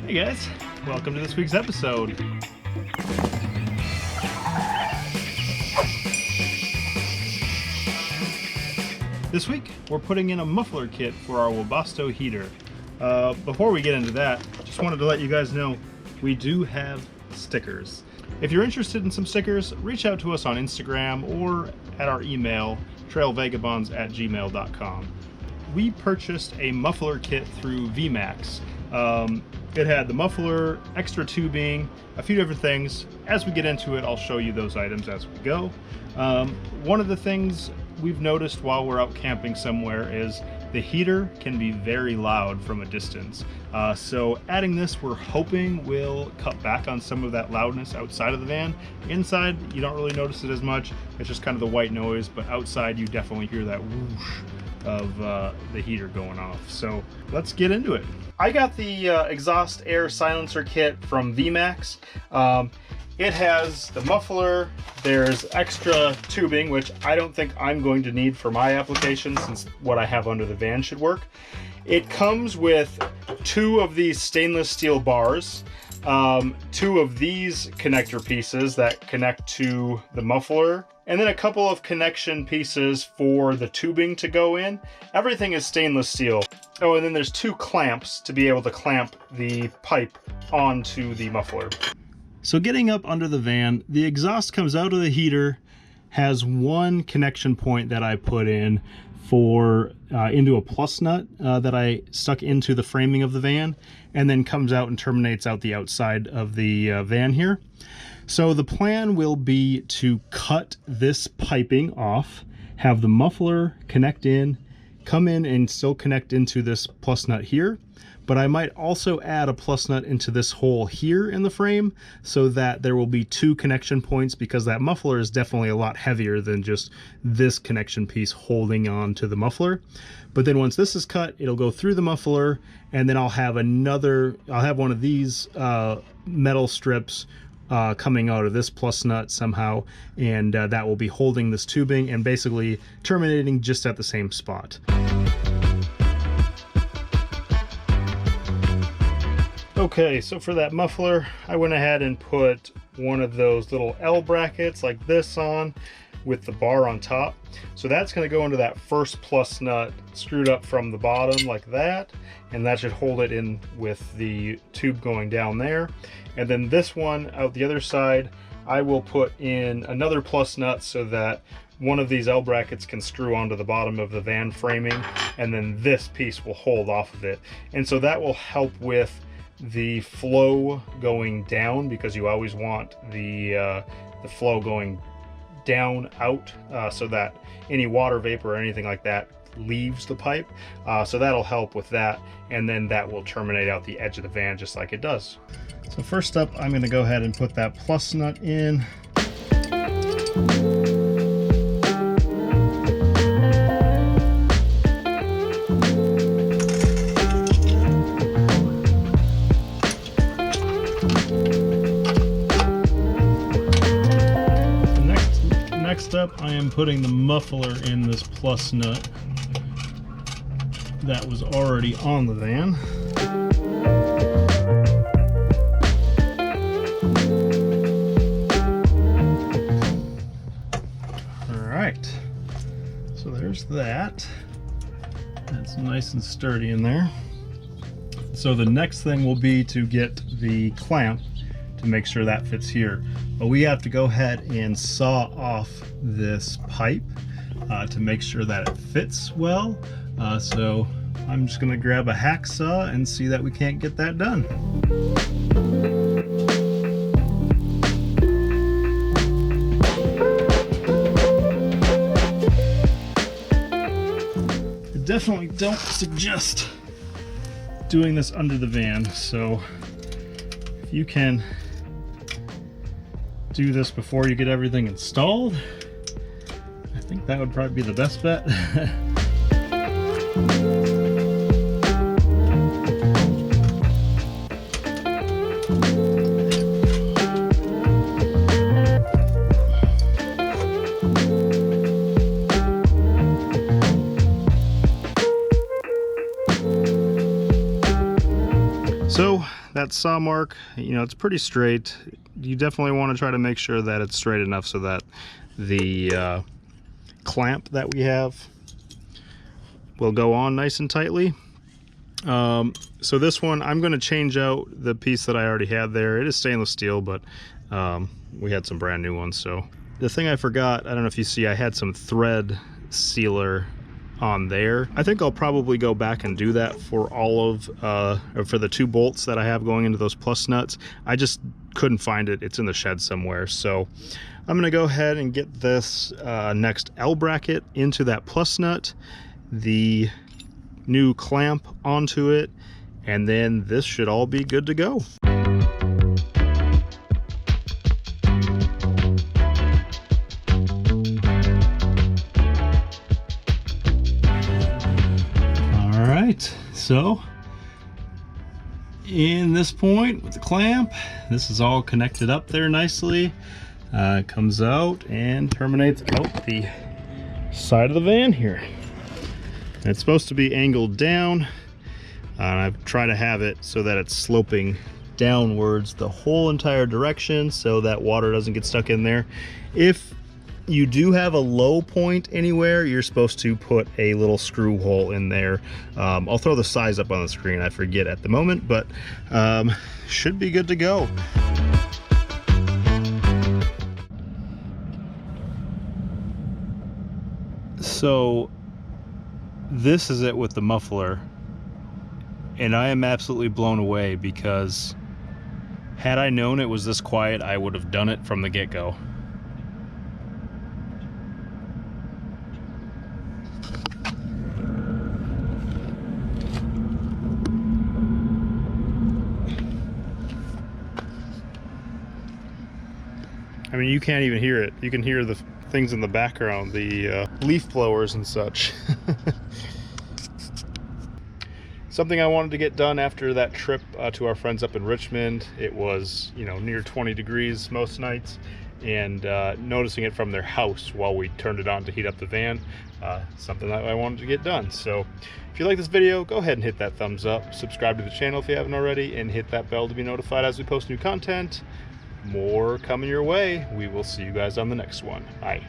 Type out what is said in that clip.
Hey guys, welcome to this week's episode. This week, we're putting in a muffler kit for our Webasto heater. Before we get into that, just wanted to let you guys know we do have stickers. If you're interested in some stickers, reach out to us on Instagram or at our email, trailvagabonds@gmail.com. We purchased a muffler kit through VMAX. It had the muffler, extra tubing, a few different things. As we get into it, I'll show you those items as we go. One of the things we've noticed while we're out camping somewhere is the heater can be very loud from a distance. So adding this, we're hoping will cut back on some of that loudness outside of the van. Inside, you don't really notice it as much. It's just kind of the white noise, but outside you definitely hear that whoosh of the heater going off. So let's get into it. I got the exhaust air silencer kit from VMAX. It has the muffler, there's extra tubing, which I don't think I'm going to need for my application since what I have under the van should work. It comes with 2 of these stainless steel bars, 2 of these connector pieces that connect to the muffler, and then a couple of connection pieces for the tubing to go in. Everything is stainless steel. Oh, and then there's 2 clamps to be able to clamp the pipe onto the muffler. So getting up under the van, the exhaust comes out of the heater, has 1 connection point that I put in for into a plus nut that I stuck into the framing of the van, and then comes out and terminates out the outside of the van here. So the plan will be to cut this piping off, have the muffler connect in, come in and still connect into this plus nut here. But I might also add a plus nut into this hole here in the frame so that there will be 2 connection points, because that muffler is definitely a lot heavier than just this connection piece holding on to the muffler. But then once this is cut, it'll go through the muffler, and then I'll have one of these metal strips coming out of this plus nut somehow, and that will be holding this tubing and basically terminating just at the same spot. Okay, so for that muffler, I went ahead and put one of those little L brackets like this on with the bar on top. So that's going to go into that first plus nut screwed up from the bottom like that, and that should hold it in with the tube going down there. And then this one out the other side, I will put in another plus nut so that one of these L brackets can screw onto the bottom of the van framing, and then this piece will hold off of it. And so that will help with the flow going down, because you always want the flow going down out so that any water vapor or anything like that leaves the pipe. So that'll help with that, and then that will terminate out the edge of the van just like it does. So first up, I'm going to go ahead and put that plus nut in. Next up, I am putting the muffler in this plus nut that was already on the van. Alright, so there's that. That's nice and sturdy in there. So the next thing will be to get the clamp to make sure that fits here. But we have to go ahead and saw off this pipe to make sure that it fits well. So I'm just gonna grab a hacksaw and see that we can't get that done. I definitely don't suggest doing this under the van, so if you can do this before you get everything installed, I think that would probably be the best bet. So that saw mark, you know, it's pretty straight. You definitely want to try to make sure that it's straight enough so that the clamp that we have will go on nice and tightly. So this one, I'm going to change out the piece that I already had there. It is stainless steel, but we had some brand new ones. So the thing I forgot, I don't know if you see, I had some thread sealer on there. I think I'll probably go back and do that for all of for the 2 bolts that I have going into those plus nuts. I just couldn't find it. It's in the shed somewhere. So I'm going to go ahead and get this next L bracket into that plus nut, the new clamp onto it, and then this should all be good to go. So in this point with the clamp, this is all connected up there nicely. It comes out and terminates out the side of the van here. And it's supposed to be angled down. I've tried to have it so that it's sloping downwards the whole entire direction so that water doesn't get stuck in there. If you do have a low point anywhere, you're supposed to put a little screw hole in there. I'll throw the size up on the screen, I forget at the moment, but should be good to go. So this is it with the muffler, and I am absolutely blown away because had I known it was this quiet, I would have done it from the get-go. I mean, you can't even hear it. You can hear the things in the background, the leaf blowers and such. Something I wanted to get done after that trip to our friends up in Richmond. It was, you know, near 20 degrees most nights, and noticing it from their house while we turned it on to heat up the van, something that I wanted to get done. So if you like this video, go ahead and hit that thumbs up, subscribe to the channel if you haven't already, and hit that bell to be notified as we post new content. More coming your way. We will see you guys on the next one. Bye.